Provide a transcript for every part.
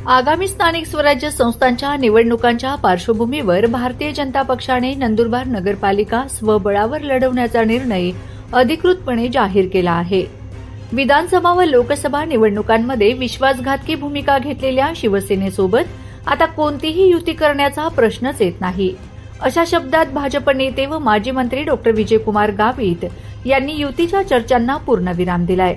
आगामी स्थानिक स्वराज्य संस्थांच्या निवडणुकांच्या पार्श्वभूमीवर भारतीय जनता पक्षाने नंदुरबार नगरपालिका स्वबळावर लढवण्याचा निर्णय अधिकृतपणे जाहीर केला आहे। विधानसभा व लोकसभा निवडणुकांमध्ये विश्वासघातकी भूमिका घेतलेल्या शिवसेनेसोबत आता कोणतीही युती करण्याचा प्रश्नच येत नाही, अशा शब्दात भाजप नेते व माजी मंत्री डॉ. विजयकुमार गावित यांनी युतीच्या चर्चांना पूर्णविराम दिलाय।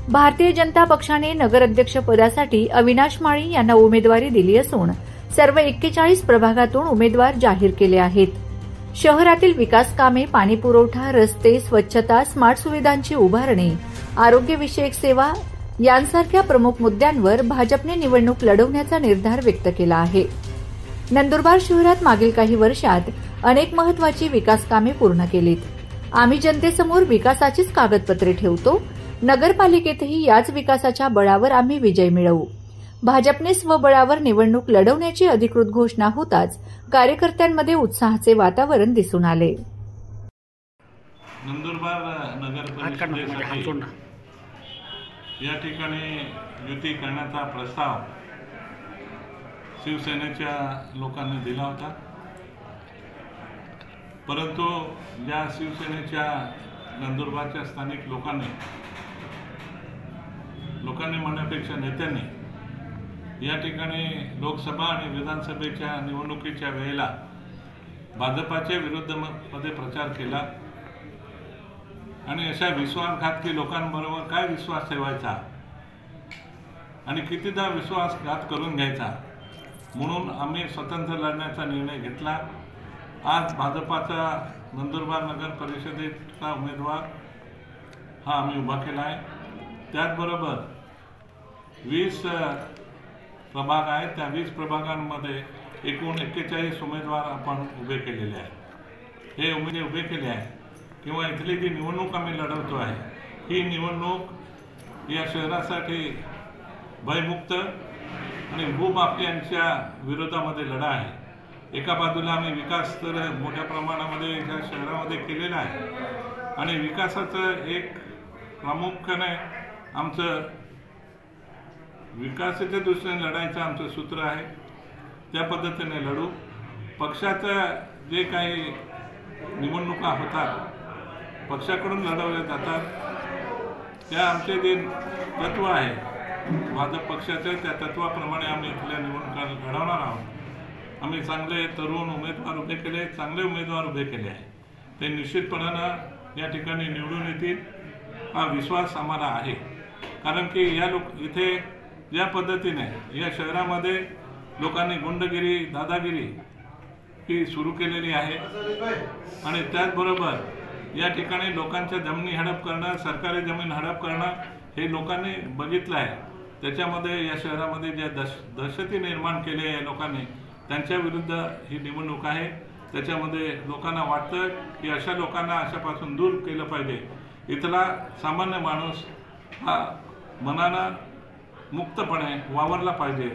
भारतीय जनता पक्षाने नगराध्यक्षपदासाठी अविनाश माळी यांना उमेदवारी दिली असून सर्व 41 प्रभागातून उमेदवार जाहीर केले आहेत। शहरातील विकास कामे, पाणीपुरवठा, रस्ते, स्वच्छता, स्मार्ट सुविधांची उभारणी, आरोग्यविषयक सेवा यांसारख्या प्रमुख मुद्द्यांवर भाजपने निवडणूक लढवण्याचा निर्धार व्यक्त केला आहे। नंदुरबार शहरात मागील काही वर्षात अनेक महत्वाची विकास कामे पूर्ण केलीत। आम्ही जनतेसमोर विकासाचीच कागदपत्रे ठेवतो। नगरपालिकेतही याच विकासाच्या बळावर आम्ही विजय मिळवू। भाजपने स्वबळावर निवडणूक लढवण्याची अधिकृत घोषणा होताच कार्यकर्त्यांमध्ये उत्साहाचे वातावरण दिसून आले। नंदुरबार नगर परिषदेसाठी या ठिकाणी युती करण्याचा प्रस्ताव शिवसेनेच्या लोकांनी दिला होता, परंतु ज्या शिवसेनेच्या नंदुरबारच्या स्थानिक लोकांनी म्हणण्यापेक्षा नेत्यांनी या ठिकाणी लोकसभा आणि विधानसभेच्या निवडणुकीच्या वेळेला भाजपाच्या विरुद्धमध्ये प्रचार केला आणि अशा विश्वासघातकी लोकांबरोबर काय विश्वास ठेवायचा आणि कितीदा विश्वासघात करून घ्यायचा, म्हणून आम्ही स्वतंत्र लढण्याचा निर्णय घेतला। आज भाजपाचा नंदुरबार नगर परिषदेचा उमेदवार हा आम्ही उभा केला आहे। त्याचबरोबर 20 प्रभाग आहेत, त्या 20 प्रभागांमध्ये एकूण 41 उमेदवार आपण उभे केलेले आहेत। हे उभे केले आहे किंवा इथली जी निवडणूक आम्ही लढवतो आहे, ही निवडणूक या शहरासाठी भयमुक्त आणि भूमाफियांच्या विरोधामध्ये लढा आहे। एका बाजूला आम्ही विकास तर मोठ्या प्रमाणामध्ये या शहरामध्ये केलेला आहे आणि विकासाचं एक प्रामुख्याने आमचं विकासाच्या दृष्टीने लढायचं आमचं सूत्र आहे, त्या पद्धतीने लढू। पक्षाचं जे काही निवडणुका होतात, पक्षाकडून लढवल्या जातात, त्या आमचे जे तत्व आहे भाजप पक्षाचे, त्या तत्वाप्रमाणे आम्ही इथल्या निवडणुका लढवणार आहोत। आम्ही चांगले तरुण उमेदवार उभे केले, चांगले उमेदवार उभे केले आहे, ते निश्चितपणानं या ठिकाणी निवडून येतील हा विश्वास आम्हाला आहे। कारण की इथे ज्या पद्धतीने या शहरामध्ये लोकांनी गुंडगिरी, दादागिरी ही सुरू केलेली आहे आणि त्याचबरोबर या ठिकाणी लोकांच्या जमिनी हडप करणं, सरकारी जमीन हडप करणं हे लोकांनी बघितलं आहे। त्याच्यामध्ये या शहरामध्ये ज्या दहशती निर्माण केली आहे लोकांनी, त्यांच्या विरुद्ध ही निवडणूक आहे। त्याच्यामध्ये लोकांना वाटतं की अशा लोकांना अशापासून दूर केलं पाहिजे। इथला सामान्य माणूस हा मनानं मुक्तपणे वावरला पाहिजे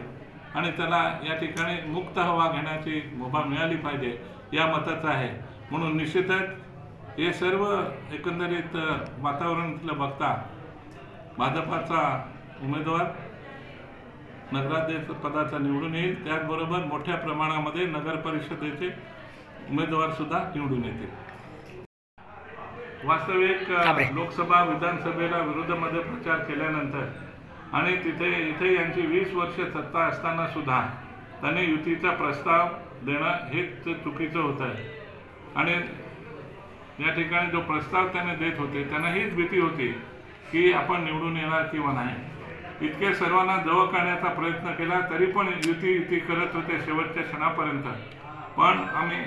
आणि त्याला या ठिकाणी मुक्त हवा घेण्याची मुभा मिळाली पाहिजे, या मताचं आहे। म्हणून निश्चितच हे सर्व एकंदरीत वातावरणातलं बघता भाजपाचा उमेदवार नगराध्यक्ष पदाचा निवडून येईल। त्याचबरोबर मोठ्या प्रमाणामध्ये नगर परिषदेचे उमेदवार सुद्धा निवडून येतील। वास्तविक लोकसभा विधानसभेला विरोधामध्ये प्रचार केल्यानंतर आणि इथे यांची 20 वर्ष सत्ता असताना सुद्धा त्यांनी युतीचा प्रस्ताव देणं हेच चुकीचं होतं आणि या ठिकाणी जो प्रस्ताव त्याने देत होते त्यांना हीच भीती होती की आपण निवडून येणार किंवा नाही। इतके सर्वांना जवळ करण्याचा प्रयत्न केला तरी पण युती करत होते शेवटच्या क्षणापर्यंत। पण आम्ही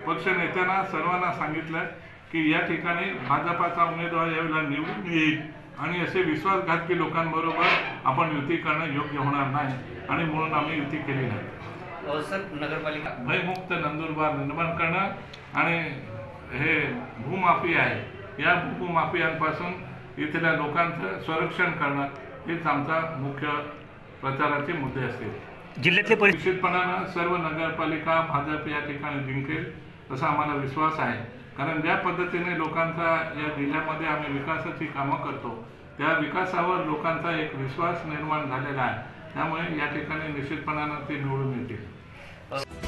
पक्ष नेत्यांना सर्वांना सांगितलं की या ठिकाणी भाजपाचा उमेदवार यावेळेला निवडून येईल आणि असे विश्वासघातकी लोकांबरोबर आपण युती करणं योग्य होणार नाही आणि म्हणून आम्ही युती केली नाही। सर, नगरपालिका भयमुक्त नंदुरबार निर्माण करणं आणि हे भूमाफिया आहे, या भूमाफियांपासून इथल्या लोकांचं संरक्षण करणं हेच आमचा मुख्य प्रचाराचे मुद्दे असतील। जिल्ह्यातले निश्चितपणानं सर्व नगरपालिका भाजप या ठिकाणी जिंकेल असा आम्हाला विश्वास आहे। कारण ज्या पद्धतीने लोकांचा या जिल्ह्यामध्ये आम्ही विकासाची कामं करतो, त्या विकासावर लोकांचा एक विश्वास निर्माण झालेला आहे त्यामुळे या ठिकाणी निश्चितपणानं ते निवडून येतील.